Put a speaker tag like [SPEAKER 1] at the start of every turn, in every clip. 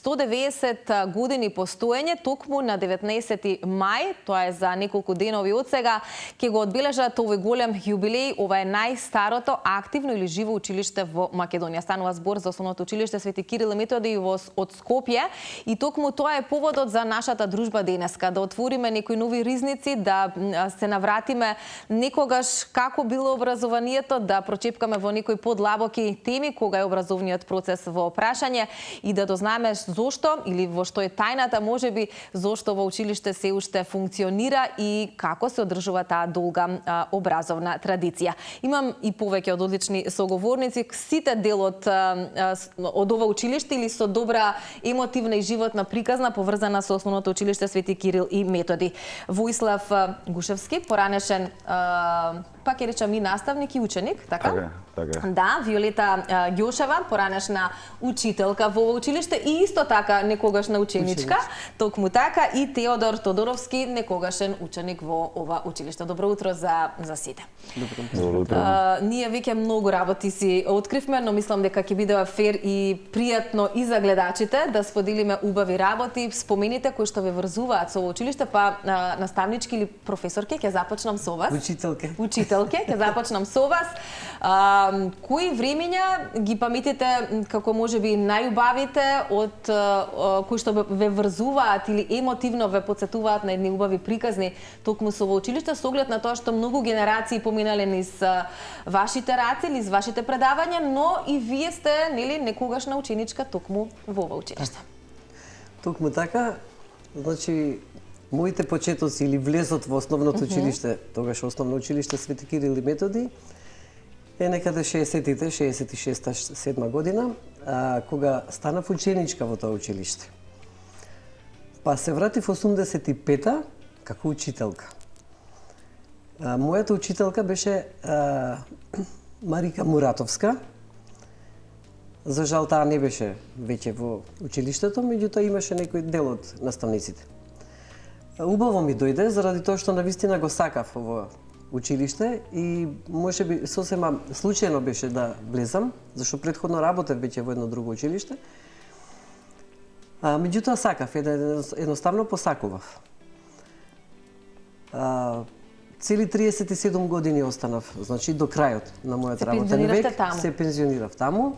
[SPEAKER 1] 190 години постоење, токму на 19 мај, тоа е за неколку денови од сега, ќе го одбележат овој голем јубилеј. Ова е најстарото активно или живо училиште во Македонија. Станува збор за Основното училиште Свети Кирил и Методи од Скопје и токму тоа е поводот за нашата дружба денеска, да отвориме некои нови ризници, да се навратиме некогаш како било образованието, да прочепкаме во некои подлабоки теми кога е образовниот процес во прашање и да дознаеме зошто или во што е тајната, можеби зошто во училиште се уште функционира и како се одржува таа долга образовна традиција. Имам и повеќе од одлични соговорници, сите дел од ова училиште или со добра емотивна и животна приказна поврзана со Основното училиште Свети Кирил и Методи. Воислав Гушевски, поранешен пак речам и наставник и ученик, така?
[SPEAKER 2] Така.
[SPEAKER 1] Да, Виолета Ѓошева, поранешна учителка во ова училиште и исто така некогашна ученичка, токму така, и Теодор Тодоровски, некогашен ученик во ова училиште. Добро утро за сите.
[SPEAKER 2] Добро утро.
[SPEAKER 1] Ние веќе многу работи си откривме, но мислам дека ќе биде фер и пријатно и за гледачите да споделиме убави работи, спомените кои што ве врзуваат со ова училиште, па наставнички или професорки, ќе започнам со вас. Учителке, ќе започнам со вас. Кои времења ги паметите како можеби најубавите од кои што ве врзуваат или емотивно ве потсетуваат на едни убави приказни токму со ова училиште, со оглед на тоа што многу генерации поминале низ вашите раце, низ вашите предавања, но и вие сте нели некогашна ученичка токму во ова училиште.
[SPEAKER 3] Токму така, значи моите почетоци или влезот во Основното училиште, тогаш Основно училиште Свети Кирил и Методи, е некаде 60-тите, 66-7 година, кога станав ученичка во тоа училиште. Па се вратив 85-та како учителка. Мојата учителка беше Марика Муратовска. За жал таа не беше веќе во училиштето, меѓутоа имаше некој дел од наставниците. Убаво ми дојде заради тоа што навистина го сакав ово училиште и можеби сосема случајно беше да влезам, зашто претходно работев веќе во едно друго училиште. Меѓутоа сакав, едноставно посакував. Цели 37 години останав, значи до крајот на мојот работен век се пензионирав таму,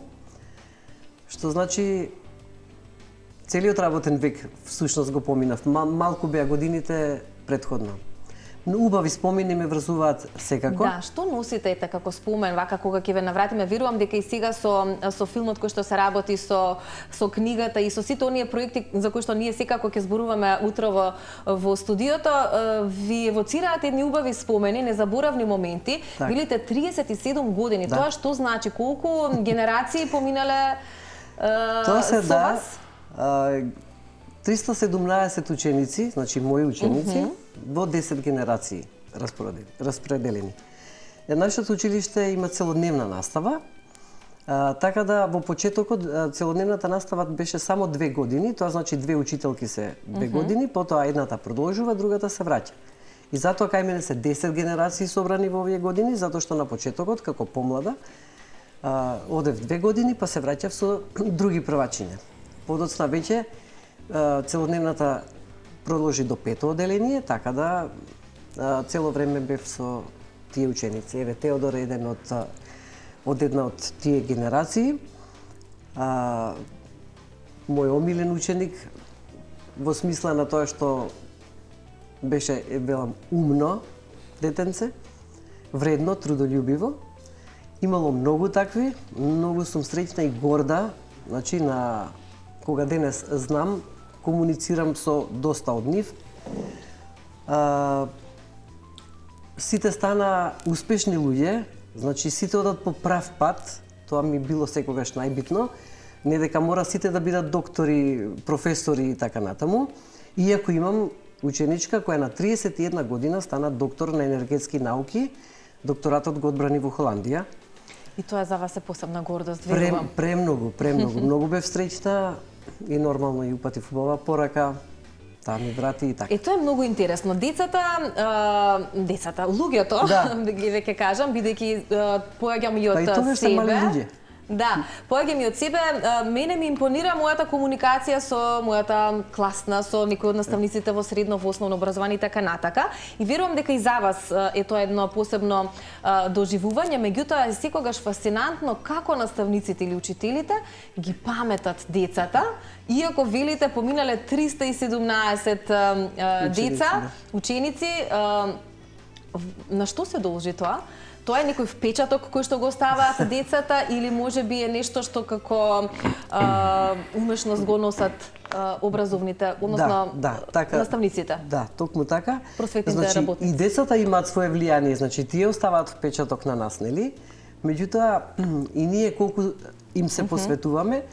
[SPEAKER 3] што значи целиот работен век всушност го поминав. Малку беа годините претходно. Но убави спомени ме врзуваат секако.
[SPEAKER 1] Да, што носите како спомен, вака кога ќе ве навратиме, верувам дека и сега со филмот кој што се работи, со книгата и со сите оние проекти за кои што ние секако ќе зборуваме утро во студиото, ви евоцираат едни убави спомени, незаборавни моменти. Билите 37 години, тоа што значи? Колку генерации поминале со вас?
[SPEAKER 3] 317 ученици, значи мои ученици, во 10 генерации распределени. Нашето училиште има целодневна настава, така да во почетокот целодневната настава беше само 2 години, тоа значи 2 учителки се 2 години, потоа едната продолжува, другата се враќа. И затоа кај мене се 10 генерации собрани во овие години, затоа што на почетокот, како помлада, одев 2 години, па се враќав со други првачиња. Подоцна веќе целодневната продолжи до 5-то оделение, така да цело време бев со тие ученици. Еве Теодор е еден од една од тие генерации. Мој омилен ученик во смисла на тоа што беше велам умно детенце, вредно, трудолюбиво. Имало многу такви, многу сум среќна и горда, значи на кога денес знам, комуницирам со доста од нив. Сите стана успешни луѓе, значи сите одат по прав пат, тоа ми било секогаш најбитно, не дека мора сите да бидат доктори, професори и така натаму. Иако имам ученичка која на 31 година стана доктор на енергетски науки, докторатот го одбрани во Холандија.
[SPEAKER 1] И тоа за вас е посебна гордост, верувам.
[SPEAKER 3] Премногу. Многу бев среќна и нормално и упатив убава порака, таа ми врати и така.
[SPEAKER 1] Тоа е многу интересно. Луѓето, ги веќе кажам, бидејќи поаѓам и од себе.
[SPEAKER 3] Па и тогаш се мали луѓе.
[SPEAKER 1] Да, поеѓам и од себе, мене ми импонира мојата комуникација со мојата класна, со некои од наставниците во средно, во основно образование и така натака. И верувам дека и за вас е тоа едно посебно доживување, меѓутоа е секогаш фасцинантно како наставниците или учителите ги паметат децата, иако велите поминале 317 деца, ученици, на што се должи тоа? Тоа е некој впечаток кој што го оставаат децата или можеби е нешто што како умешност го носат образовните, односно наставниците?
[SPEAKER 3] Да, токму така.
[SPEAKER 1] Просветните работници.
[SPEAKER 3] И децата имаат свое влијание, значи тие оставаат впечаток на нас, нели? Меѓутоа и ние колку им се посветуваме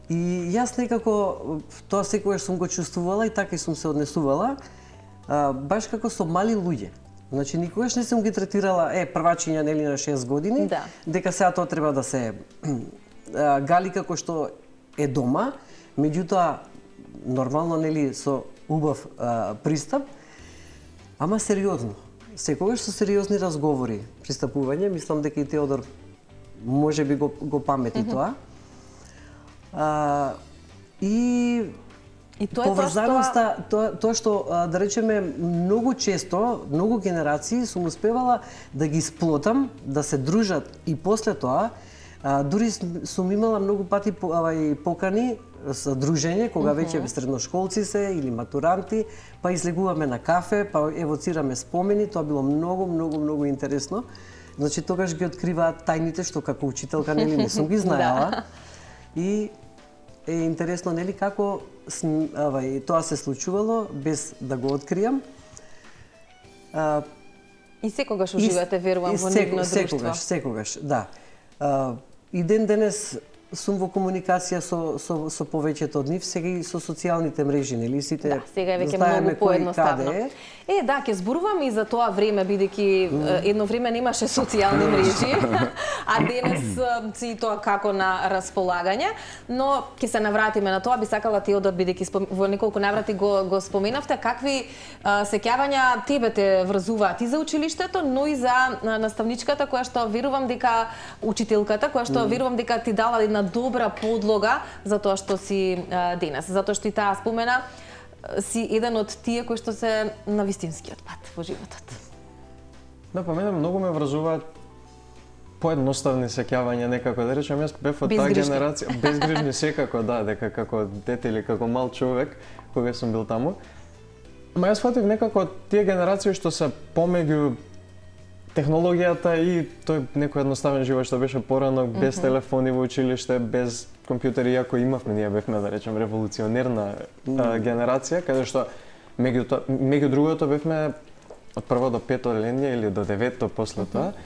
[SPEAKER 3] и јас некако тоа секогаш сум го чувствувала и така и сум се однесувала, баш како со мали луѓе. Значи, никогаш не сум ги третирала, првачиња, нели, на 6 години, дека сега тоа треба да се гали како што е дома, меѓутоа, нормално, нели, со убав пристап, ама сериозно. Секогаш со сериозни разговори, пристапување, мислам дека и Теодор може би го памети тоа. И
[SPEAKER 1] тоа е
[SPEAKER 3] поврзаноста, тоа што, да речеме, многу често, многу генерации сум успевала да ги сплотам, да се дружат и после тоа, дури сум имала многу пати покани за дружење, кога веќе средношколци се или матуранти, па излегуваме на кафе, па евоцираме спомени, тоа било многу интересно. Значи, тогаш ги откриваат тајните што како учителка, нели, не сум ги знаела. И е интересно, нели, како тоа се случувало без да го откријам.
[SPEAKER 1] И секогаш уживате, верувам, во нивно друштво.
[SPEAKER 3] Секогаш, да. И ден денес сум во комуникација со повеќето од нив, сега и со социјалните мрежи, нели, сите
[SPEAKER 1] сега е веќе многу поедноставно. Да, ќе зборувам и за тоа време, бидејќи едно време немаше социјални мрежи, а денес си тоа како на располагање, но ќе се навратиме на тоа. Би сакала Теодор, бидејќи во неколку наврати го споменавте, какви сеќавања тебе те врзуваат и за училиштето, но и за наставничката која што верувам дека учителката, која што верувам дека ти дала една добра подлога за тоа што си денес, затоа што и таа спомена си еден од тие кои што се на вистинскиот пат во животот.
[SPEAKER 2] Да, па мене многу ме врзуваат поедноставни сеќавања, некако да речем, јас бев од таа генерација, безгрижни секако, да, дека како дете или како мал човек, кога сум бил таму. Ма јас фатив некако тие генерации што се помеѓу технологијата и тој некој едноставен живот што беше порано, без телефони во училиште, без компјутери, иако имавме, ние бевме, да речем, револуционерна генерација, каде што меѓу другото бевме од прво до пето одделение или до девето после тоа,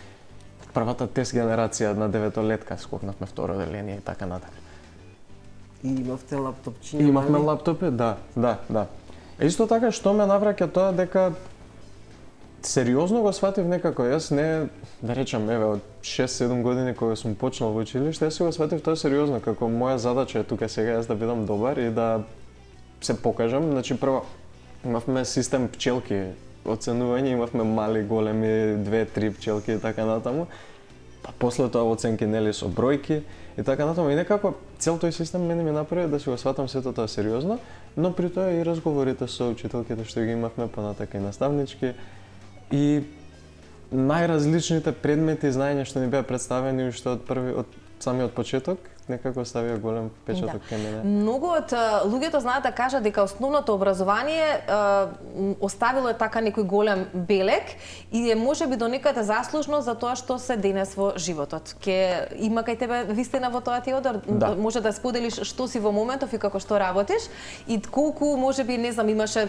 [SPEAKER 2] првата тест генерација на деветолетка, скокнавме второ одделение и така натаму.
[SPEAKER 3] И имавте лаптопчиња?
[SPEAKER 2] Имавме лаптопи, да. Исто така што ме навраќа тоа дека сериозно го сватив некако. Јас не, да речем, од 6-7 години кога сум почнал во училиште, јас си го сватив тоа сериозно, како моја задача е тука сега јас да бидам добар и да се покажам. Значи, прво, имавме систем пчелки, оценување, имавме мали, големи, 2-3 пчелки и така натаму. Па после тоа оценки, нели, со бројки и така натаму. И некако цел тој систем мене ми направи да си го сватам сето тоа сериозно, но при тоа и разговорите со учителките што ги имавме, понатака и наставнички, и најразличните предмети и знаења што ни беа представени уште од самиот почеток, некако ставија голем впечаток кај мене.
[SPEAKER 1] Многу од луѓето знаат да кажат дека основното образование оставило е така некој голем белег и е можеби до некаде заслужно за тоа што се денес во животот. Има кај тебе вистина во тоа, Теодор?
[SPEAKER 2] Да.
[SPEAKER 1] Може да споделиш што си во моментов и како што работиш и колку можеби, не знам, имаше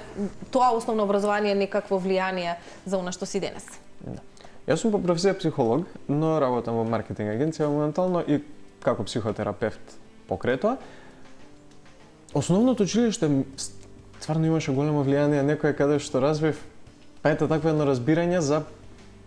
[SPEAKER 1] тоа основно образование некакво влијание за она што си денес?
[SPEAKER 2] Да. Јас сум по професија психолог, но работам во маркетинг агенција моментално и како психотерапевт покрај тоа. Основното училиште стварно имаше големо влијание, некој каде што развив, па ете такво едно разбирање за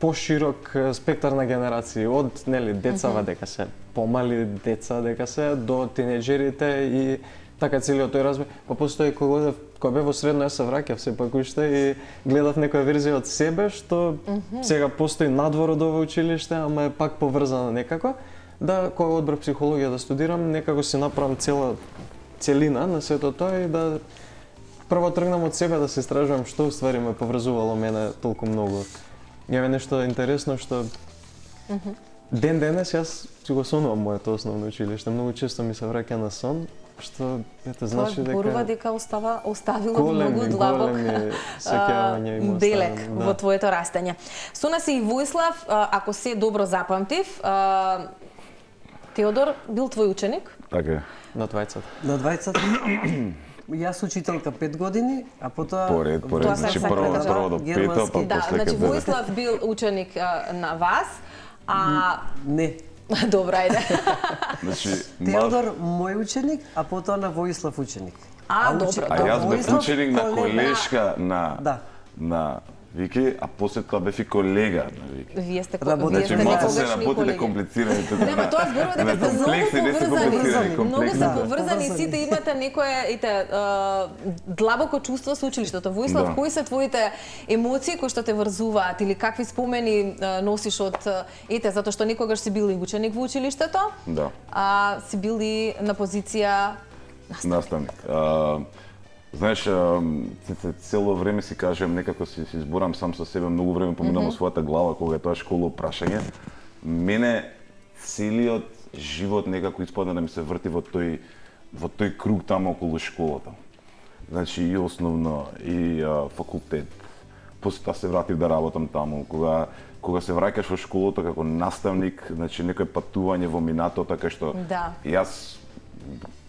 [SPEAKER 2] поширок спектар на генерации, од, нели, децава дека се помали деца, дека се до тинеџерите и така целиот тој развој. Па постои кога бев во средно, јас се враќав сепак уште и гледав некоја верзија од себе што сега постои надвор од ова училиште, ама е пак поврзано некако. да кога одбрав психологија да студирам, некако си направам целина на сето тоа и да прво тргнам од себе да се истражувам што уствари ме поврзувало мене толку многу. Еве нешто интересно што ден денес јас си го сонувам моето основно училиште. Многу често ми се враќа на сон, што ете значи дека
[SPEAKER 1] зборува дека оставило многу длабок
[SPEAKER 2] сеќавање има
[SPEAKER 1] белек
[SPEAKER 2] оставен,
[SPEAKER 1] во твоето растење. Со нас и Воислав, ако се добро запамтив, Теодор бил твој ученик?
[SPEAKER 4] Така е.
[SPEAKER 2] на двајцата.
[SPEAKER 3] На двајцата јас учителка 5 години, а потоа
[SPEAKER 4] Поред,
[SPEAKER 1] Тоа
[SPEAKER 4] значи
[SPEAKER 1] сакам
[SPEAKER 4] прво
[SPEAKER 1] да кажам.
[SPEAKER 4] до пето,
[SPEAKER 3] Германски.
[SPEAKER 4] па
[SPEAKER 1] Да,
[SPEAKER 4] после
[SPEAKER 1] значи
[SPEAKER 4] ќе биде.
[SPEAKER 1] Воислав бил ученик на вас, а
[SPEAKER 3] Не.
[SPEAKER 1] добро, ајде.
[SPEAKER 4] Значи,
[SPEAKER 3] Теодор мој ученик, а потоа на Воислав ученик.
[SPEAKER 1] Добро.
[SPEAKER 4] А јас бев
[SPEAKER 3] Воислав
[SPEAKER 4] ученик на
[SPEAKER 3] колега.
[SPEAKER 4] колешка
[SPEAKER 3] Да.
[SPEAKER 4] на Вики, а после тоа бев и колега на Вики.
[SPEAKER 1] Вие сте
[SPEAKER 3] Работече.
[SPEAKER 1] вие сте
[SPEAKER 4] Значи, малку се
[SPEAKER 1] некогашни
[SPEAKER 4] работите
[SPEAKER 1] колеги.
[SPEAKER 4] комплицирани тука.
[SPEAKER 1] Не, ма тоа зборува дека
[SPEAKER 4] на
[SPEAKER 1] сте
[SPEAKER 4] комплекси, не се
[SPEAKER 1] многу
[SPEAKER 4] комплицирани,
[SPEAKER 1] поврзани. Многу
[SPEAKER 4] комплекси.
[SPEAKER 1] се
[SPEAKER 3] Да,
[SPEAKER 1] поврзани,
[SPEAKER 3] поврзани.
[SPEAKER 1] сите имате некое длабоко чувство со училиштето. Воислав,
[SPEAKER 4] Да.
[SPEAKER 1] кои се твоите емоции кои што те врзуваат или какви спомени носиш од затоа што некогаш си бил и ученик во училиштето,
[SPEAKER 4] Да.
[SPEAKER 1] а си бил и на позиција
[SPEAKER 4] Наставник. Знаеш, цело време си кажем, некако си зборам сам со себе, многу време поминам во својата глава кога е тоа школа прашање. Мене целиот живот некако испадна да ми се врти во тој круг таму околу школата. Значи и основно, и факултет. После тоа се вратив да работам таму. Кога се враќаш во школата како наставник, значи некој патување во минатото, кај што
[SPEAKER 1] Да.
[SPEAKER 4] јас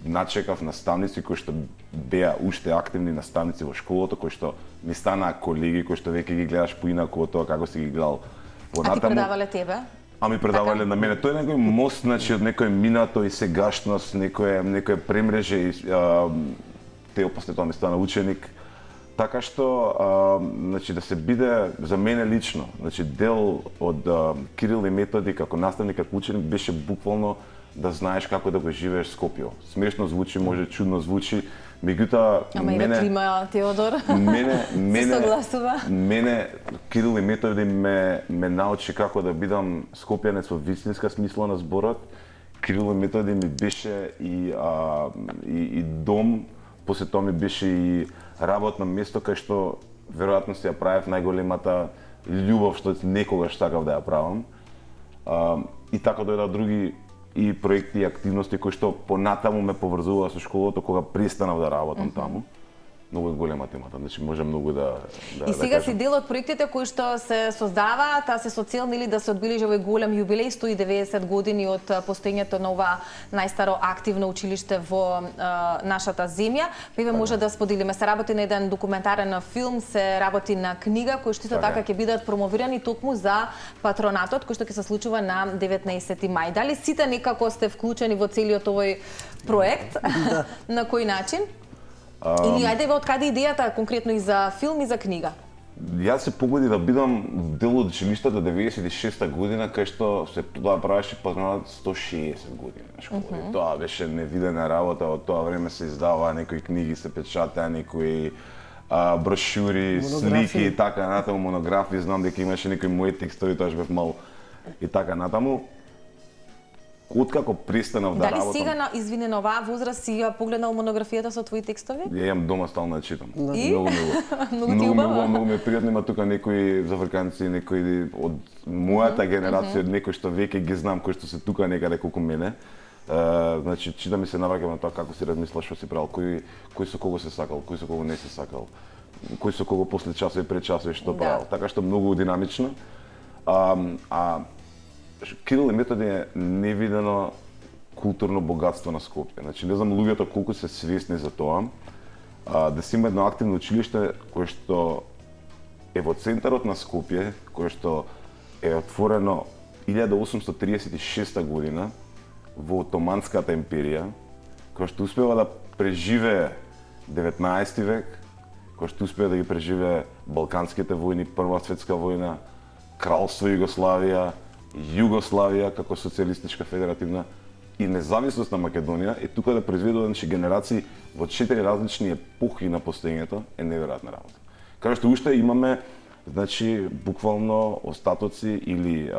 [SPEAKER 4] начекав наставници кои што беа уште активни наставници во школата, кои што ми станаа колеги, кои што веќе ги гледаш поинаку од тоа како си ги гледал
[SPEAKER 1] А ти
[SPEAKER 4] понатаму.
[SPEAKER 1] предавале тебе?
[SPEAKER 4] А ми предавале на мене. Тој е некој мост, значи, од некој минато и сегашност, некој премреже и тео после тоа ми стана ученик. Така што, значи, да се биде за мене лично, значи, дел од Кирил и Методи како наставник, како ученик, беше буквално да знаеш како да го живееш Скопје. Смешно звучи, може чудно звучи, меѓутоа
[SPEAKER 1] Ама и да клима, Теодор.
[SPEAKER 4] мене
[SPEAKER 1] согласува.
[SPEAKER 4] Мене Кирил и Методи ме научи како да бидам скопјанец во вистинска смисла на зборот. Кирил и Методи ми беше и дом, после тоа ми беше и работно место кај што веројатно си ја правев најголемата љубов што некогаш сакав да ја правам. И така дојдоа други и проекти и активности кои што понатаму ме поврзуваа со школата кога престанав да работам таму. Многу е голема темата, значи може многу да
[SPEAKER 1] И сега
[SPEAKER 4] кажам.
[SPEAKER 1] си дел од проектите кои што се создаваат, а се со цел нели да се одбележи овој голем јубилеј 190 години од постоењето на ова најстаро активно училиште во нашата земја. Певе може да споделиме, се работи на еден документарен филм, се работи на книга кои што исто така ќе бидат промовирани токму за патронатот кој што ќе се случува на 19 мај. Дали сите некако сте вклучени во целиот овој проект? На кој начин? Или ајде од каде идејата конкретно и за филм и за книга?
[SPEAKER 4] Јас се погоди да бидам дел од училиштето 96-та година, кај што се тоа правеше патронат 160 години на школа. И тоа беше невидена работа, од тоа време се издаваа некои книги, се печатаа некои брошури, слики и така натаму, монографии, знам дека имаше некои мои текстови, тоа бев мал и така натаму. Откако престанав да работам...
[SPEAKER 1] Дали сега, извини, на оваа возраст си ја погледнал монографијата со твои текстови?
[SPEAKER 4] Ја имам дома стално да читам.
[SPEAKER 1] И?
[SPEAKER 4] Многу
[SPEAKER 1] ти убава.
[SPEAKER 4] многу ми е пријатно, има тука некои зафрканци, некои од мојата генерација, од некои што веќе ги знам, кои што се тука некаде колку мене. Значи, читам и се наваѓам на тоа како си размислаш, што си правил, кој со кого се сакал, кој со кого не се сакал, кој со кого после часови пред часови што правил. Така што многу динамично. Кирил и Методи е невидено културно богатство на Скопје. Значи, не знам луѓето колку се свесни за тоа. Да си има едно активно училиште кое што е во центарот на Скопје, кое што е отворено 1836 година во Отоманската империја, кое што успева да преживее 19 век, кое што успеа да ги преживее Балканските војни, Прва светска војна, Кралство Југославија, Југославија како социјалистичка федеративна и независност на Македонија е тука да произведува генерации во 4 различни епохи на постоењето е неверојатна работа. Каде што уште имаме Значи, буквално остатоци или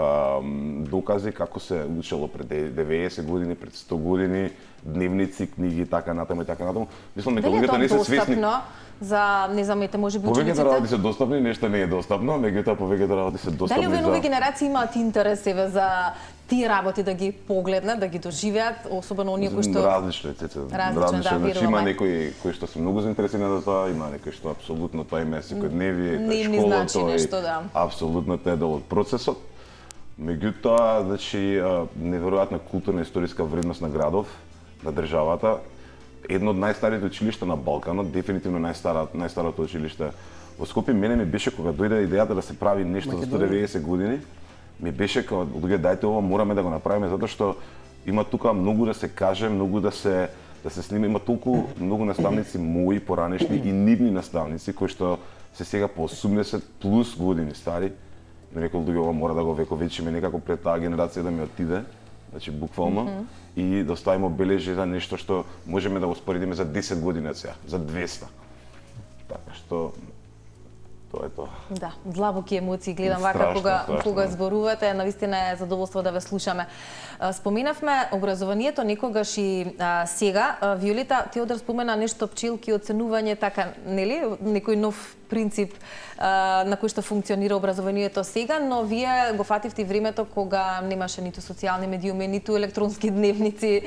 [SPEAKER 4] докази како се учело пред 90 години, пред 100 години, дневници, книги, така натаму и така натаму. Мислам дека луѓето не се свесни.
[SPEAKER 1] За незамете можеби
[SPEAKER 4] учениците? Повеќето работи се достапни, нешто не е достапно, меѓутоа повеќето работи се достапни.
[SPEAKER 1] Дали овие нови генерации имаат интерес за тие работи да ги погледнат, да ги доживеат, особено оние кои што
[SPEAKER 4] различно е, различно. Значи има некои кои што се многу заинтересирани за тоа, има некои што апсолутно тоа им е секојдневие, школа, тоа е апсолутно тоа е дел од процесот. Меѓутоа, значи неверојатна културна историска вредност на градов, на државата. Едно од најстарите училишта на Балканот, дефинитивно најстарото училиште во Скопје. Мене ми беше кога дојде идејата да се прави нешто за 190 години, ми беше како луѓе дајте ова, мораме да го направиме затоа што има тука многу да се каже, многу да се снима, има толку многу наставници мои поранешни и нивни наставници кои што се сега по 80 плюс години стари. Ми некои луѓе ова мора да го вековечиме некако пред таа генерација да ми отиде. Значи буквално и да оставиме обележи за нешто што можеме да го споредиме за 10 години сега, за 200. Така што тоа е тоа.
[SPEAKER 1] Да, длабоки емоции гледам вака кога зборувате, навистина е задоволство да ве слушаме. Споменавме образованието некогаш и сега. Виолета, Теодор спомена нешто пчелки, оценување, така, нели? Некој нов принцип на кој што функционира образованието сега, но вие го фативте времето кога немаше ниту социјални медиуми, ниту електронски дневници,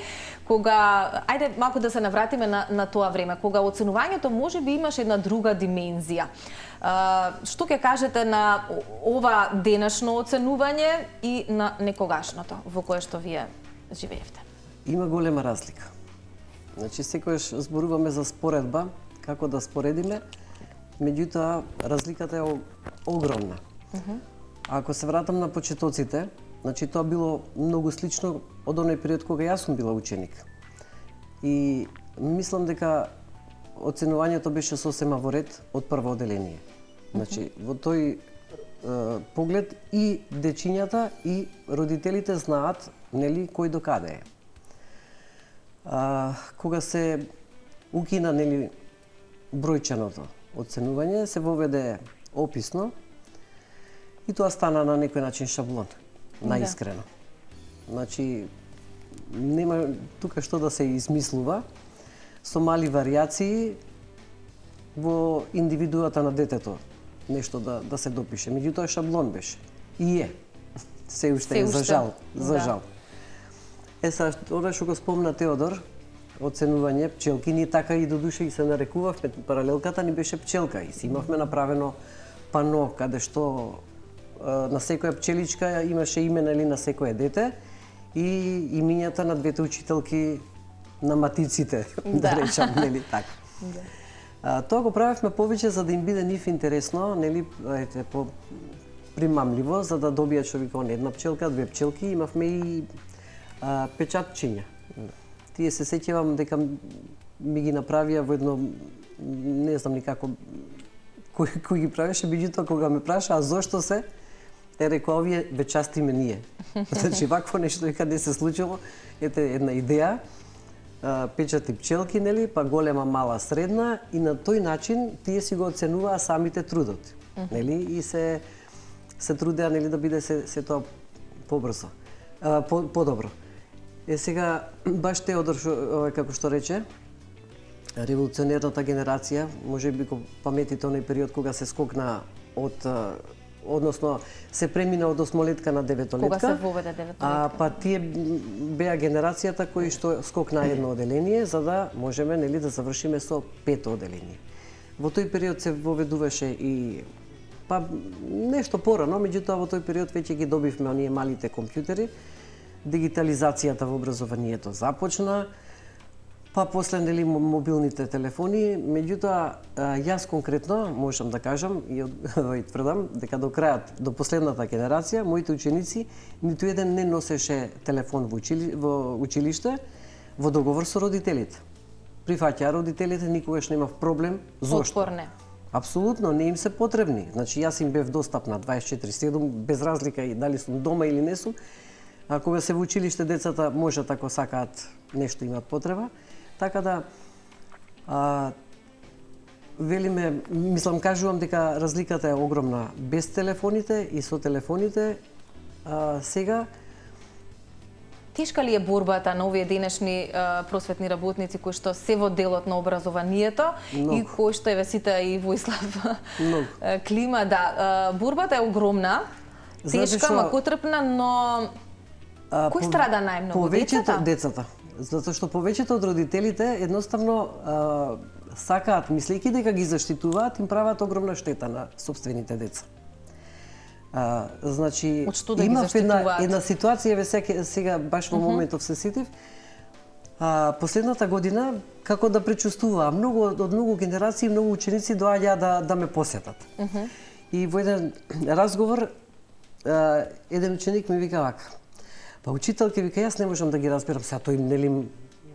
[SPEAKER 1] кога, ајде малку да се навратиме на тоа време, кога оценувањето можеби имаше една друга димензија. Што ќе кажете на ова денешно оценување и на некогашното во кое што вие живеевте?
[SPEAKER 3] Има голема разлика. Значи, секојаш зборуваме за споредба, како да споредиме, меѓутоа разликата е огромна. Ако се вратам на почетоците, значи тоа било многу слично од оној период кога јас сум била ученик. И мислам дека оценувањето беше сосема во ред од прво оделение. Значи, во тој поглед и дечињата и родителите знаат, нели, кој до каде е. Кога се укина, нели, бројчаното оценување, се воведе описно и тоа стана на некој начин шаблон, наискрено. Значи, нема тука што да се измислува, со мали варијации во индивидуата на детето нешто да се допише. Меѓутоа шаблон беше. И е. Се уште е, за жал. За жал. Сега, ова што го спомна Теодор, оценување пчелки, ние така и до душа и се нарекувавме, паралелката ни беше пчелка и си имавме направено пано каде што на секоја пчеличка имаше име, нели, на секое дете и имињата на двете учителки на матиците, да речам, нели, така. Тоа го правевме повеќе за да им биде нив интересно, нели, примамливо, за да добија човек една пчелка, две пчелки, имавме и печатчиња. Тие се сеќавам дека ми ги направија во едно, не знам никако кој ги правеше, меѓутоа кога ме праша, а зошто се, рекоа овие ве частиме ние. Значи, вакво нешто дека не се случило, ете една идеја, печати пчелки, нели, па голема, мала, средна и на тој начин тие си го оценуваа самите трудот, нели, и се трудеа, нели, да биде се тоа побрзо, подобро. Сега баш Теодор како што рече, револуционерната генерација, можеби го паметите оној период кога се скокна од односно се премина од 8-летка на 9-летка.
[SPEAKER 1] Кога се воведе 9-летка?
[SPEAKER 3] Па тие беа генерацијата кои што скокна едно оделение за да можеме, нели, да завршиме со 5-то оделение. Во тој период се воведуваше и па нешто порано, меѓутоа во тој период веќе ги добивме оние малите компјутери. Дигитализацијата во образованието започна, па после, нели, мобилните телефони, меѓутоа јас конкретно можам да кажам и тврдам дека до крајот, до последната генерација, моите ученици ниту еден не носеше телефон во училиште во договор со родителите. Прифаќаа родителите, никогаш немав проблем. Зошто?
[SPEAKER 1] Отпор не.
[SPEAKER 3] Апсолутно не им се потребни. Значи јас им бев достапна 24/7 без разлика и дали сум дома или не сум. А кога се во училиште децата можат ако сакаат нешто имаат потреба. Така да велиме, мислам, кажувам дека разликата е огромна без телефоните и со телефоните. Сега
[SPEAKER 1] Тешка ли е борбата на овие денешни просветни работници кои што се во делот на образованието и кои што еве сите и Воислав Клима, да, борбата е огромна, тешка, макотрпна, но кој страда најмногу?
[SPEAKER 3] Децата. Затоа што повеќето од родителите едноставно сакаат, мислејќи дека ги заштитуваат, им прават огромна штета на собствените деца. Значи,
[SPEAKER 1] да
[SPEAKER 3] имав една ситуација, сега баш во моментов се сетив, последната година, како да пречувствуваа, од многу генерации, многу ученици доаѓаа да ме посетат. И во еден разговор, еден ученик ми вика вака, па учителке, вика, јас не можам да ги разберам, сега тој, нели,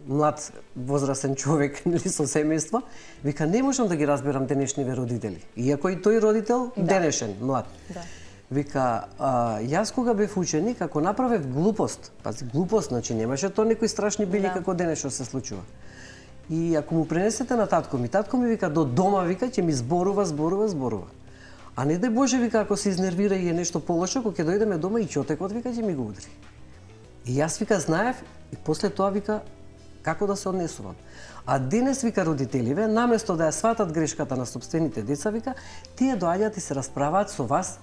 [SPEAKER 3] млад, возрастен човек, нели, со семејство, вика, не можам да ги разберам денешниве родители. Иако и тој родител денешен, млад. Вика, јас кога бев ученик, ако направев глупост, пази, глупост, значи немаше тоа некои страшни били како денешно се случува. И ако му пренесете на татко ми вика, до дома, вика, ќе ми зборува. А не дај Боже, вика, ако се изнервира и е нешто полошо, кога ќе дојдеме дома и чотекот, вика, ќе ми го удри. И јас, вика, знаев, и после тоа, вика, како да се однесувам. А денес, вика, родителиве, наместо да ја сватат грешката на собствените деца, вика, тие доаѓаат и се расправаат со вас,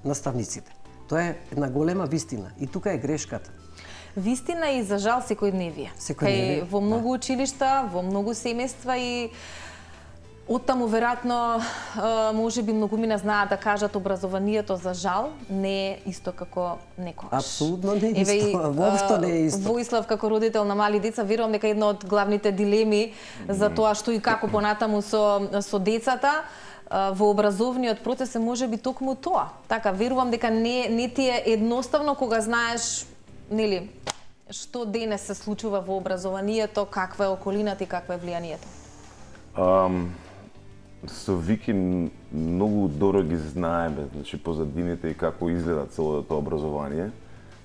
[SPEAKER 3] наставниците. Тоа е една голема вистина и тука е грешката.
[SPEAKER 1] Вистина и за жал секојдневие. Кај во многу училишта, во многу семејства и оттаму веројатно можеби многумина знаат да кажат образованието за жал не е исто како некогаш.
[SPEAKER 3] Апсолутно не е исто, воопшто не е исто.
[SPEAKER 1] Воислав како родител на мали деца, верувам дека една од главните дилеми за тоа што и како понатаму со децата во образовниот процес е можеби токму тоа. Така, верувам дека не ти е едноставно кога знаеш, нели, што денес се случува во образованието, каква е околината и каква е влијанието.
[SPEAKER 4] Со Вики многу добро ги знаеме, значи позадините и како изгледа целото тоа образование.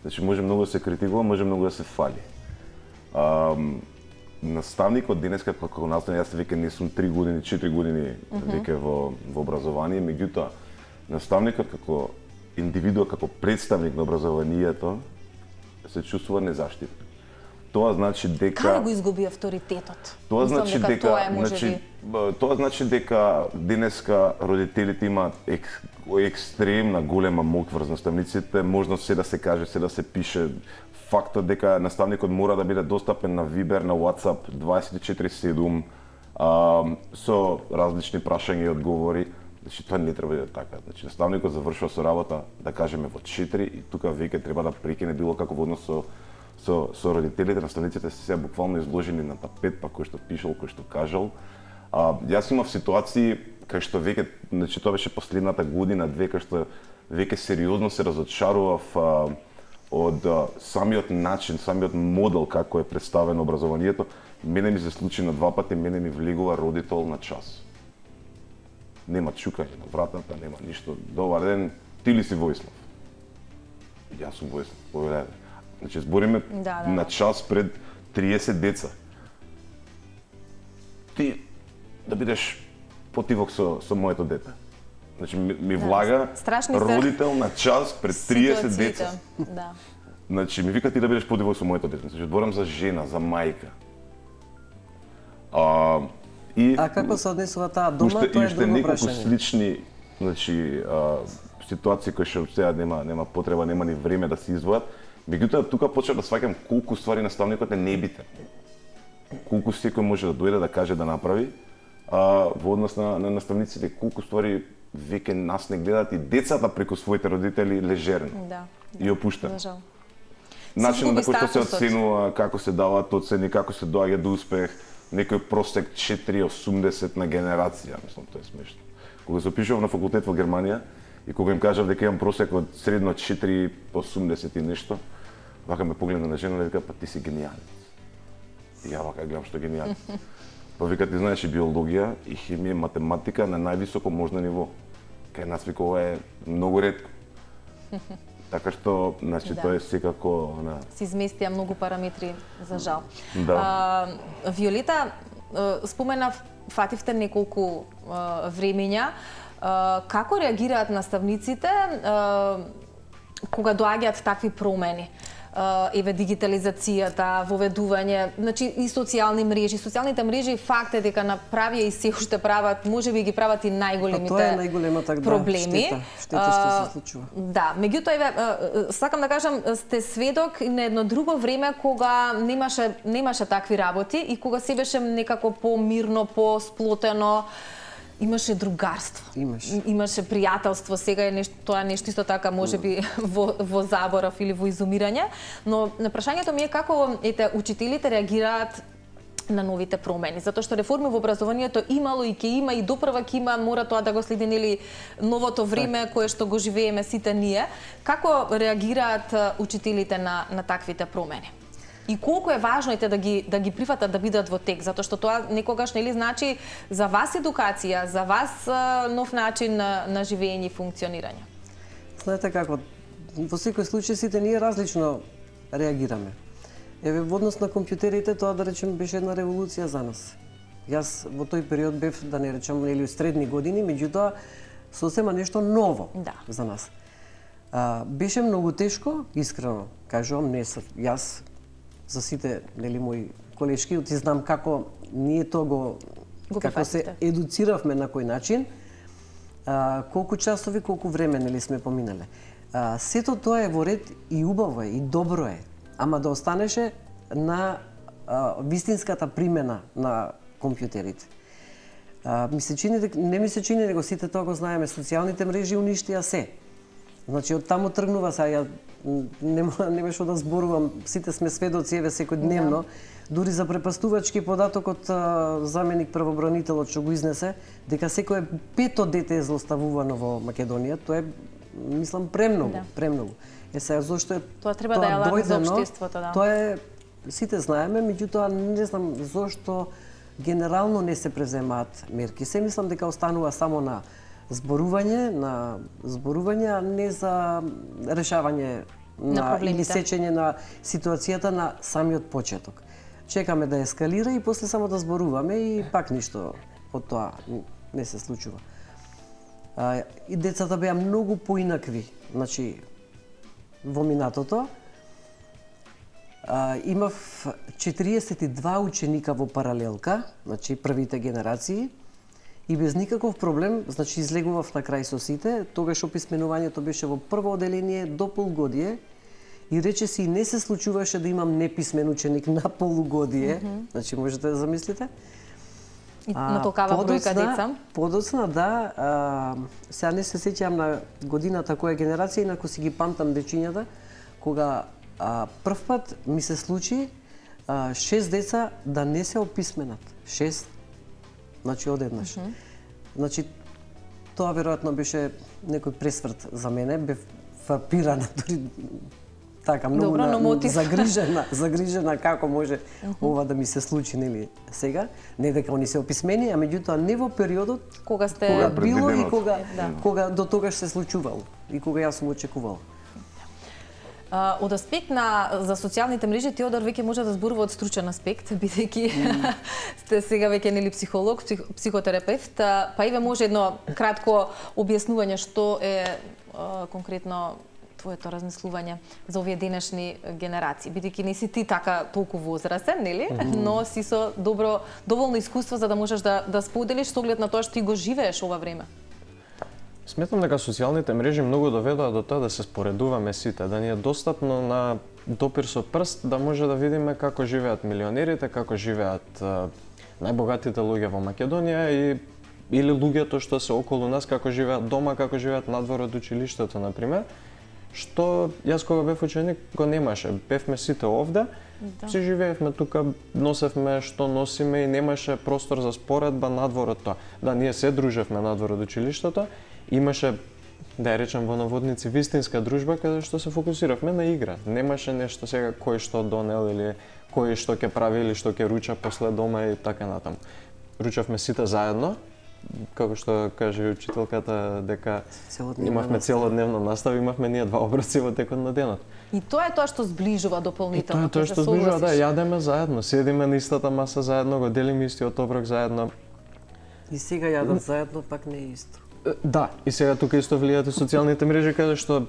[SPEAKER 4] Значи може многу да се критикува, може многу да се фали. Наставникот денеска како наставник, јас веќе не сум 3 години, 4 години веќе во образование, меѓутоа наставникот како индивидуа, како представник на образованието се чувствува незаштитен. Тоа значи дека
[SPEAKER 1] Каде го изгуби авторитетот?
[SPEAKER 4] Тоа значи дека денеска родителите имаат екстремна голема моќ врз наставниците, можност се да се каже, се да се пише. Фактот дека наставникот мора да биде достапен на Viber, на WhatsApp 24/7 со различни прашања и одговори. Значи тоа не треба да е така. Значи наставникот завршува со работа, да кажеме во 4 и тука веќе треба да прекине било каков однос со родителите. Наставниците се сега буквално изложени на тапет, па кој што пишал, кој што кажал. Јас имав ситуации кај што веќе, значи тоа беше последната година, две, кај што веќе сериозно се разочарував од самиот начин, самиот модел како е представено образованието. Мене ми се случи на 2 пати, мене ми влегува родител на час. Нема чукање на вратата, нема ништо. Добар ден, ти ли си Воислав? Јас сум Воислав, повелете. Значи збориме на час пред 30 деца. Ти да бидеш потивок со моето дете. Значи ми влага родител на час пред 30 деца.
[SPEAKER 1] Да.
[SPEAKER 4] Значи ми вика ти да бидеш потивок со моето дете. Значи зборам за жена, за мајка. А
[SPEAKER 3] како се однесува таа дома, тоа е друго прашање.
[SPEAKER 4] Неколку слични, значи, ситуации кои што сега нема потреба, нема ни време да се издвојат. Меѓутоа тука почнав да сваќам колку ствари наставникот е небитен. Колку секој може да дојде да каже да направи, во однос на наставниците, колку ствари веќе нас не гледаат и децата преку своите родители лежерно и опуштено. Начинот на кој што се оценува, како се даваат оцени, како се доаѓа до успех, некој просек 4,80 на генерација, мислам, тоа е смешно. Кога се опишував на факултет во Германија и кога им кажав дека имам просек од средно 4,80 и нешто, вака ме погледна на жена и вика, па ти си гениалец. И ја вака гледам што гениалец. Па вика, ти знаеш и биологија, и химија, математика на највисоко можно ниво. Кај нас вика ова е многу ретко. Така што, значи, тоа е секако...
[SPEAKER 1] Се изместија многу параметри, за жал.
[SPEAKER 4] Да.
[SPEAKER 1] Виолета, споменав фативте неколку времења. Како реагираат наставниците кога доаѓаат такви промени? Еве дигитализацијата, воведување, значи и социјални мрежи. Социјалните мрежи факт е дека направија и се уште прават, можеби ги прават и најголемите
[SPEAKER 3] тоа е најголемата
[SPEAKER 1] проблеми.
[SPEAKER 3] Штета што се случува.
[SPEAKER 1] Да, меѓутоа еве сакам да кажам сте сведок на едно друго време кога немаше такви работи и кога се беше некако помирно, посплотено. Имаше другарство. Имаше пријателство. Сега е тоа нешто исто така можеби во заборав или во изумирање, но на прашањето ми е како учителите реагираат на новите промени, затоа што реформи во образованието имало и ќе има и допрва ќе има, мора тоа да го следи нели новото време кое што го живееме сите ние. Како реагираат учителите на таквите промени? И колку е важно да ги прифатат да бидат во тек, затоа што тоа некогаш нели значи за вас едукација, за вас нов начин на живење и функционирање.
[SPEAKER 3] Знаете како, во секој случај сите ние различно реагираме. Еве во однос на компјутерите тоа да речем беше една револуција за нас. Јас во тој период бев да не речем нели средни години, меѓутоа сосема нешто ново за нас. Беше многу тешко, искрено кажувам, јас за сите нели мои колешки, ти знам како ние тоа како се едуциравме на кој начин, колку часови, колку време нели сме поминале. Сето тоа е во ред и убаво е и добро е, ама да останеше на вистинската примена на компјутерите. Не ми се чини него сите тоа го знаеме, социјалните мрежи уништија се. Значи од таму тргнува ја нема што да зборувам, сите сме сведоци еве секојдневно, дури за препастувачки податокот заменик правобранителот што го изнесе дека секое пето дете е злоставувано во Македонија, тоа е мислам премногу. Сега зошто е
[SPEAKER 1] тоа треба да е аларм за општеството,
[SPEAKER 3] Тоа е сите знаеме, меѓутоа не знам зошто генерално не се преземаат мерки. Се мислам дека останува само на зборување, а не за решавање или сечење на ситуацијата на самиот почеток. Чекаме да ескалира и после само да зборуваме и пак ништо од тоа не се случува. И децата беа многу поинакви, значи во минатото. Имав 42 ученика во паралелка, значи првите генерации, и без никаков проблем, значи излегував на крај со сите. Тогаш описменувањето беше во прво оделение до полугодие и речиси не се случуваше да имам неписмен ученик на полугодие, значи можете да замислите.
[SPEAKER 1] И на толкава бројка деца?
[SPEAKER 3] Подоцна, да. Сега не се сеќавам на годината која генерација, инаку си ги памтам дечињата, кога прв пат ми се случи 6 деца да не се описменат. 6. Значи одеднаш. Значи тоа веројатно беше некој пресврт за мене, бев фрапирана дури така многу загрижена како може ова да ми се случи нели сега, не дека они се описмени, а меѓутоа не во периодот кога било и кога до тогаш се случувало и кога јас сум очекувал.
[SPEAKER 1] Од аспект за социјалните мрежи, Теодор веќе може да зборува од стручен аспект, бидејќи сте сега веќе нели психолог, психотерапевт, па еве може едно кратко објаснување што е конкретно твоето размислување за овие денешни генерации, бидејќи не си ти така толку возрастен, нели? Но си со доволно искуство за да можеш да споделиш со оглед на тоа што ти го живееш ова време.
[SPEAKER 2] Сметам дека социјалните мрежи многу доведоа до тоа да се споредуваме сите, да ни е достапно на допир со прст, да може да видиме како живеат милионерите, како живеат најбогатите луѓе во Македонија или луѓето што се околу нас, како живеат дома, како живеат надвор од училиштето, например, што јас кога бев ученик го немаше. Бевме сите овде, си живеевме тука, носевме што носиме и немаше простор за споредба надвор од тоа. Да, ние се дружевме надвор од училиштето, имаше, да ја речем во наводници, вистинска дружба каде што се фокусиравме на игра. Немаше нешто сега кој што донел или кој што ќе прави или што ќе руча после дома и така натаму. Ручавме сите заедно, како што каже учителката дека имавме целодневна настава, имавме ние 2 оброци во текот на денот.
[SPEAKER 1] И тоа е тоа што зближува дополнително.
[SPEAKER 2] И тоа е тоа што зближува, да, јадеме заедно, седиме на истата маса заедно, го делиме истиот оброк заедно.
[SPEAKER 3] И сега јадат заедно, пак не е исто.
[SPEAKER 2] Да, и сега тука исто влијаат и социјалните мрежи, каде што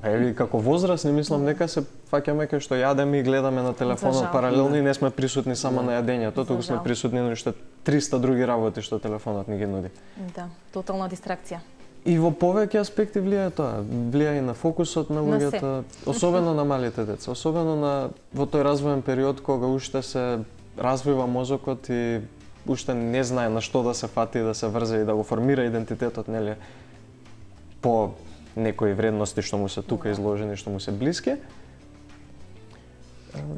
[SPEAKER 2] еви како возрастни мислам нека се фаќаме кај што јадеме и гледаме на
[SPEAKER 1] За
[SPEAKER 2] телефонот
[SPEAKER 1] жал.
[SPEAKER 2] паралелно и не сме присутни само на јадењето, туку сме
[SPEAKER 1] жал.
[SPEAKER 2] присутни на уште 300 други работи што телефонот ни ги нуди.
[SPEAKER 1] Да, тотална дистракција.
[SPEAKER 2] И во повеќе аспекти влијае тоа. Влијае и на фокусот на
[SPEAKER 1] На се.
[SPEAKER 2] луѓето, особено на малите деца, особено во тој развоен период кога уште се развива мозокот и уште не знае на што да се фати, да се врзе и да го формира идентитетот, нели, по некои вредности што му се тука изложени, што му се блиски.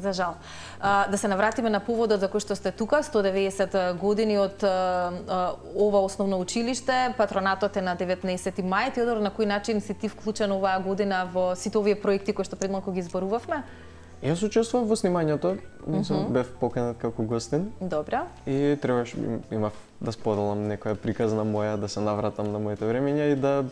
[SPEAKER 1] За жал. Да се навратиме на поводот за кој што сте тука, 190 години од ова основно училиште, патронатот е на 19 мај. Теодор, на кој начин си ти вклучен оваа година во сите овие проекти кои што пред малку ги зборувавме?
[SPEAKER 2] Јас учествував во снимањето, бев поканет како гостин
[SPEAKER 1] Добра.
[SPEAKER 2] и требаш имав да споделам некоја приказна моја, да се навратам на моите времења и да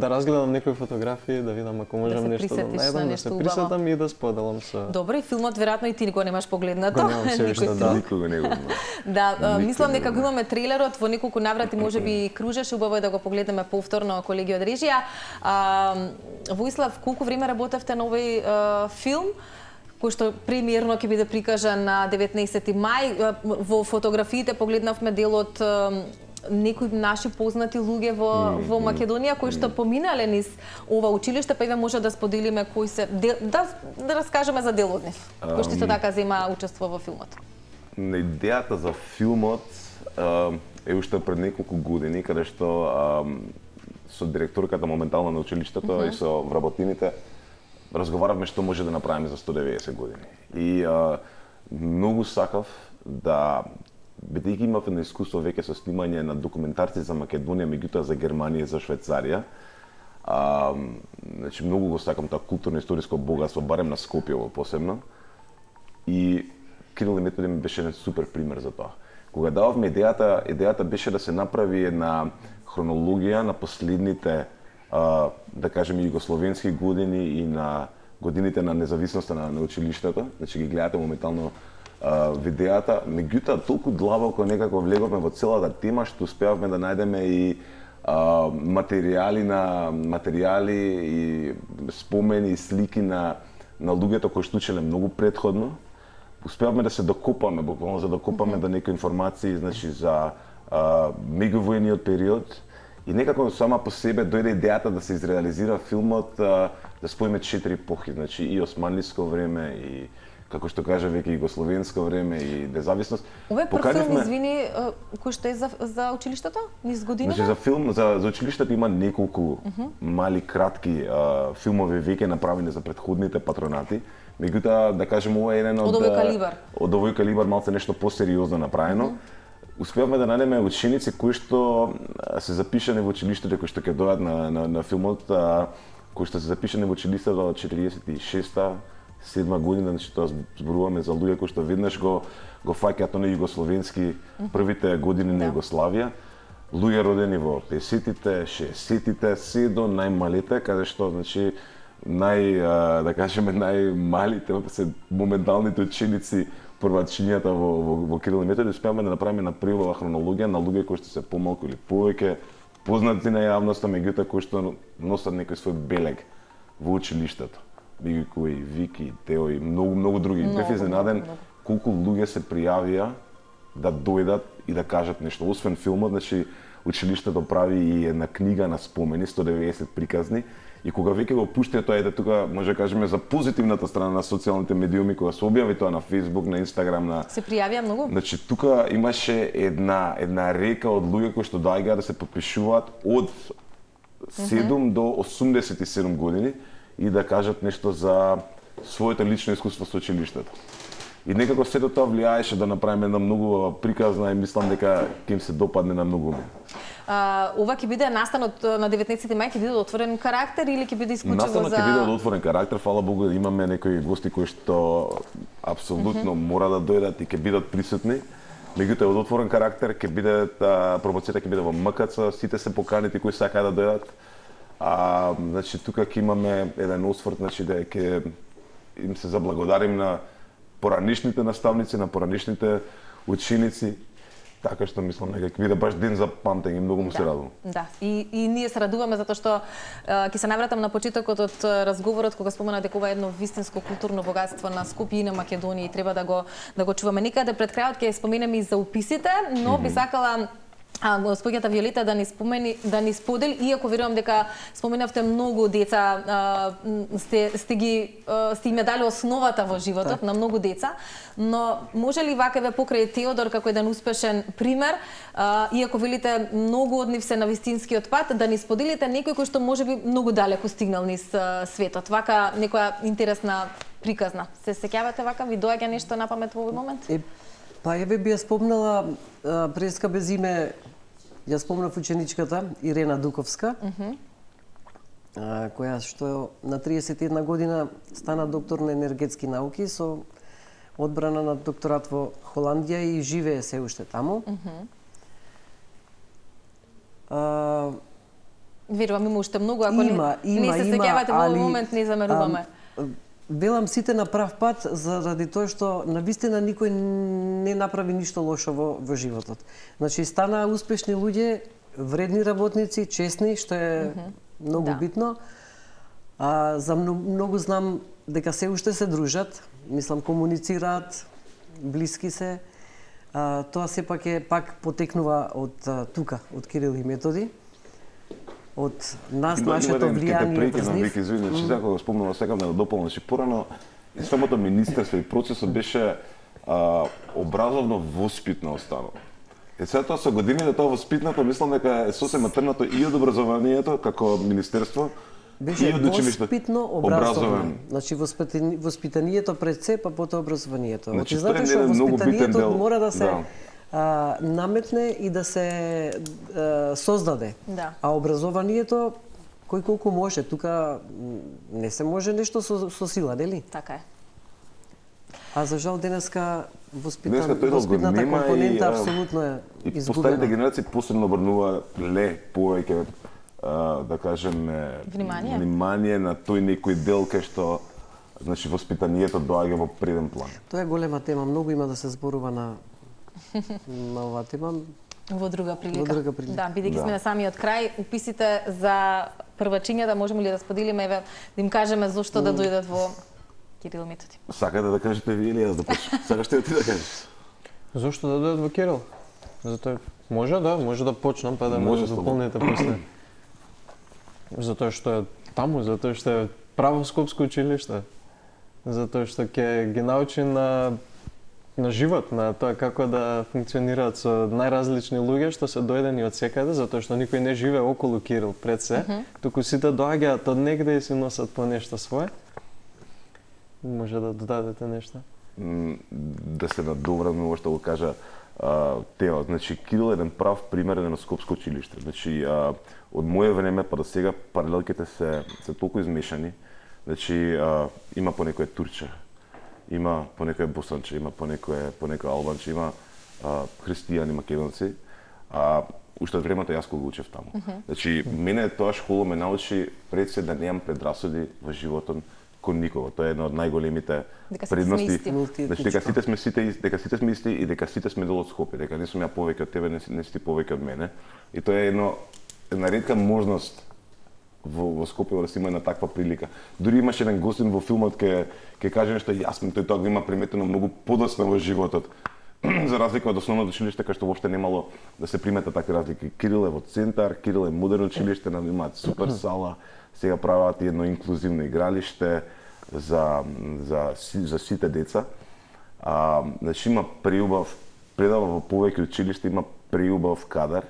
[SPEAKER 2] разгледам некои фотографии, да видам ако можам
[SPEAKER 1] се
[SPEAKER 2] нешто да
[SPEAKER 1] присетиш на
[SPEAKER 2] најдам, да
[SPEAKER 1] нешто
[SPEAKER 2] се
[SPEAKER 1] убаво.
[SPEAKER 2] присетам и да споделам со...
[SPEAKER 1] Добро, и филмот веројатно и ти го немаш погледнато.
[SPEAKER 2] Го немам се уште,
[SPEAKER 1] Никој
[SPEAKER 2] да.
[SPEAKER 1] филм.
[SPEAKER 4] Никога не го знам.
[SPEAKER 1] Да, мислам
[SPEAKER 4] не
[SPEAKER 1] дека го имаме трейлерот, во неколку наврати можеби кружеше, убаво е да го погледаме повторно, колеги од режија. Воислав, колку време работевте на овој филм, кој што премиерно ќе биде прикажан на 19 мај. Во фотографиите погледнавме дел од некои наши познати луѓе во Македонија кои што поминале низ ова училиште, па еве може да споделиме кои се да раскажеме за дел од нив, кој што така зема учество во филмот.
[SPEAKER 4] На идејата за филмот е уште пред неколку години, каде што со директорката моментално на училиштето и со вработените разговаравме што може да направиме за 190 години. И многу сакав да, бидејќи имав едно искуство веќе со снимање на документарци за Македонија, меѓутоа за Германија и за Швајцарија, значи многу го сакам тоа културно-историско богатство, барем на Скопје посебно. И Кирил и Методи ми беше еден супер пример за тоа. Кога дававме идејата беше да се направи една хронологија на последните, да кажеме, југословенски години и на годините на независноста на училиштето. Значи ги гледате моментално видеата, меѓутоа толку длабоко некако влеговме во целата тема што успеавме да најдеме и материјали и спомени и слики на луѓето кои што учеле многу претходно. Успеавме да се докопаме, буквално за докопаме до некои информации, значи за меѓувојниот период. И некако сама по себе дојде идејата да се изреализира филмот, да споиме 4 епохи, значи и османлиско време, и како што кажа веќе југословенско време и независност.
[SPEAKER 1] Ова е прв филм, извини, кој што е за училиштето, низ годините?
[SPEAKER 4] Значи за филм за училиштето има неколку мали кратки филмови веќе направени за претходните патронати. Меѓутоа, да кажем, ова е еден од
[SPEAKER 1] овој калибар.
[SPEAKER 4] Од овој калибар малце нешто посериозно направено. Успеавме да најдеме ученици кои што се запишани во училиштето, кои што ќе дојдат на филмот, кои што се запишани во училиштето од 46-та, 7 година, значи тоа зборуваме за луѓе кои што веднаш го фаќаат на југословенски првите години на Југославија. Луѓе родени во 50-тите, 60-тите, се до најмалите, каде што, значи, да кажеме, најмалите се моменталните ученици, првачињата во Кирил и Методи, успеавме да направиме наприлова хронологија на луѓе кои што се помалку или повеќе познати на јавноста, меѓутоа кои што носат некој свој белег во училиштето. Кои Вики, Тео и многу други. Бев изненаден колку луѓе се пријавија да дојдат и да кажат нешто. Освен филмот, значи училиштето прави и една книга на спомени, 190 приказни. И кога веќе го пуштија тоа, ете тука може да кажеме за позитивната страна на социјалните медиуми, кога се објави тоа на Facebook, на Instagram, на
[SPEAKER 1] се пријавија многу.
[SPEAKER 4] Значи тука имаше една река од луѓе кои што доаѓаат да се подпишуваат од 7 до 87 години и да кажат нешто за своето лично искуство со училиштето. И некако сето тоа влијаеше да направиме една многу приказна и мислам дека ќе им се допадне на многу.
[SPEAKER 1] Ова ќе биде настанот на 19 мај, ќе биде од отворен карактер или ќе биде исклучиво за...
[SPEAKER 4] Настанот ќе биде од отворен карактер, фала Богу, имаме некои гости кои што апсолутно мора да дојдат и ќе бидат присутни. Меѓутоа од отворен карактер ќе биде промоцијата ќе биде во МКЦ, сите се поканети кои сакаат да дојдат. Значи тука ќе имаме еден осврт, значи да ќе им се заблагодарим на поранишните наставници, на поранишните ученици Така што мислам дека ќе биде баш ден за памтење, многу му се радувам.
[SPEAKER 1] Да, и ние се радуваме затоа што ќе се навратам на почетокот од разговорот кога спомена дека ова е едно вистинско културно богатство на Скопје и на Македонија и треба да го чуваме. Некаде пред крајот ќе споменеме и за уписите, но би сакала господјата Виолета да ни сподели, иако верувам дека споменавте многу деца, сте им дали основата во животот на многу деца, но може ли вака покрај Теодор како еден успешен пример, иако велите многу од нив се на вистинскиот пат, да ни споделите некој кој што можеби многу далеко стигнал низ светот, вака некоја интересна приказна. Се сеќавате вака, ви доаѓа нешто на памет во овој момент?
[SPEAKER 3] Па еве би ја спомнала преска без име, ја спомнав ученичката Ирена Дуковска, која што на 31 година стана доктор на енергетски науки со одбрана на докторат во Холандија и живее се уште таму.
[SPEAKER 1] Верувам има уште многу, ако не се сеќавате во овој момент, не замеруваме.
[SPEAKER 3] Велам сите на прав пат заради тоа што навистина никој не направи ништо лошо во животот. Значи стана успешни луѓе, вредни работници, честни, што е многу битно. За многу знам дека се уште се дружат, мислам комуницираат, блиски се. Тоа сепак пак потекнува од тука, од Кирил и Методи. Од нас, нашето влијание през нив.
[SPEAKER 4] Значи, сега кога спомнува, сакам да дополнам, значи порано самото министерство и процесот беше образовно воспитно останало. Сега тоа со годините тоа воспитното мислам дека е сосема трнато и од образованието како министерство
[SPEAKER 3] беше
[SPEAKER 4] и од училиште.
[SPEAKER 3] Воспитно образовано. Значи воспитанието пред се, па потоа образованието.
[SPEAKER 4] Значи
[SPEAKER 3] затоа што воспитанието мора да се наметне и да се создаде.
[SPEAKER 1] Да.
[SPEAKER 3] А образованието кој колку може, тука не се може нешто со сила, нели?
[SPEAKER 1] Така е.
[SPEAKER 3] А за жал денеска воспитната компонента апсолутно е
[SPEAKER 4] изгубена. И постарите генерации посебно обрнува повеќе да кажеме внимание на тој некој дел кај што значи воспитанието доаѓа во преден план.
[SPEAKER 3] Тоа е голема тема, многу има да се зборува на оваа тема.
[SPEAKER 1] Во друга прилика. Да, бидејќи сме на самиот крај, уписите за првачињата, можеме ли да споделиме, да им кажеме зошто да дојдат во Кирил Методи?
[SPEAKER 4] Сакате да кажете ви или јас да почнам? Сакаш ти да кажеш?
[SPEAKER 2] Зошто да дојдат во Кирил? Затоа може да почнам, па да може дополните после. Затоа што е таму, затоа што е право скопско училиште. Затоа што ќе ги научи на живот, на тоа како да функционираат со најразлични луѓе што се дојдени од секаде, затоа што никој не живее околу Кирил пред се, туку сите доаѓаат од негде и си носат по нешто свое. Може да додадете нешто?
[SPEAKER 4] Да се надоврам ова што го кажа Тео. Значи Кирил е еден прав пример на скопско училиште. Значи од мое време па до сега паралелките се толку измешани. Значи има по некој турче, има по некој босанче, има по некој албанче, има христијани, македонци. Уште од времето јас кога учев таму. Значи мене тоа школа ме научи пред се да немам предрасуди во животот кон никого. Тоа е една од најголемите предности. Значи дека сите сме исти и дека сите сме дел од Скопје, дека не сум ја повеќе од тебе, не си ти повеќе од мене. И тоа е една ретка можност во Скопје да се има една таква прилика. Дури имаше еден гостин во филмот ке каже нешто јасно, тој тоа го има приметено многу подоцна во животот. За разлика од основното училиште кај што воопште немало да се примета такви разлики. Кирил е во центар, Кирил е модерно училиште, имаат супер сала, сега прават и едно инклузивно игралиште за сите деца. Значи има преубав предава во повеќе училишта, има преубав кадар.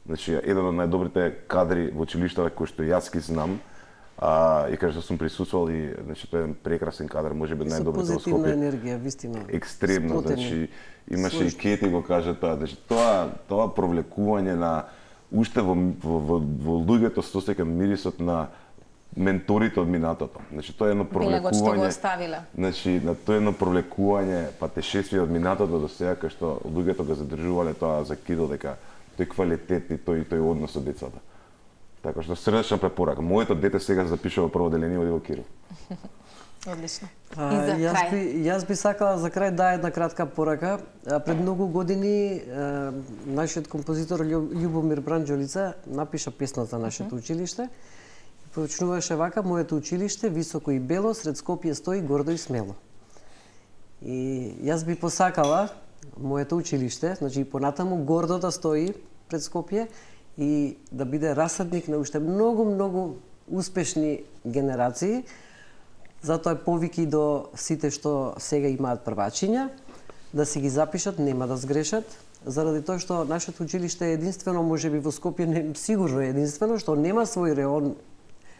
[SPEAKER 4] Значи еден од најдобрите кадри во училиштата кои што јас ги знам. И кај што сум присуствувал и значи тоа е прекрасен кадар, можеби најдобрите во Скопје.
[SPEAKER 3] Позитивна енергија, вистина.
[SPEAKER 4] Екстремно, значи имаше и Кети го каже тоа, значи тоа провлекување на уште во луѓето што се ке мирисот на менторите од минатото. Значи тоа е едно провлекување. Значи на тоа е едно провлекување патешествие од минатото до сега кај што луѓето го задржувале тоа за Кирил дека тој квалитет и тој однос со децата. Така што срдечна препорака. Моето дете сега запишува прво одделение во Иво Киров.
[SPEAKER 1] Одлично. И за крај.
[SPEAKER 3] Јас би сакала за крај да една кратка порака. Пред многу години нашиот композитор Љубомир Бранџолица напиша песната Нашето училиште. Почнуваше вака: моето училиште високо и бело, сред Скопје стои гордо и смело. И јас би посакала моето училиште, значи и понатаму гордо да стои пред Скопје и да биде расадник на уште многу успешни генерации. Затоа е повики до сите што сега имаат првачиња, да си ги запишат, нема да сгрешат, заради тоа што нашето училиште е единствено, можеби во Скопје, не, сигурно е единствено, што нема свој реон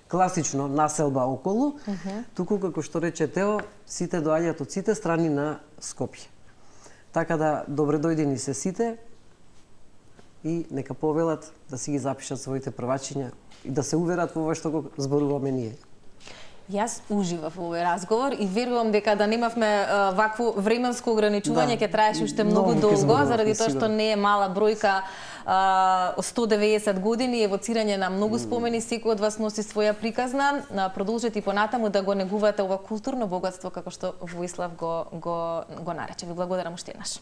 [SPEAKER 3] класично населба околу, туку како што рече Тео, сите доаѓаат од сите страни на Скопје. Така да добре дојдени се сите и нека повелат да си ги запишат своите првачиња и да се уверат во ова што го зборуваме ние.
[SPEAKER 1] Јас уживав во овој разговор и верувам дека да немавме вакво временско ограничување ќе траеше уште многу долго, заради тоа што не е мала бројка, 190 години евоцирање на многу спомени, секој од вас носи своја приказна. Продолжете и понатаму да го негувате ова културно богатство како што Воислав го нарече. Ви благодарам уште еднаш.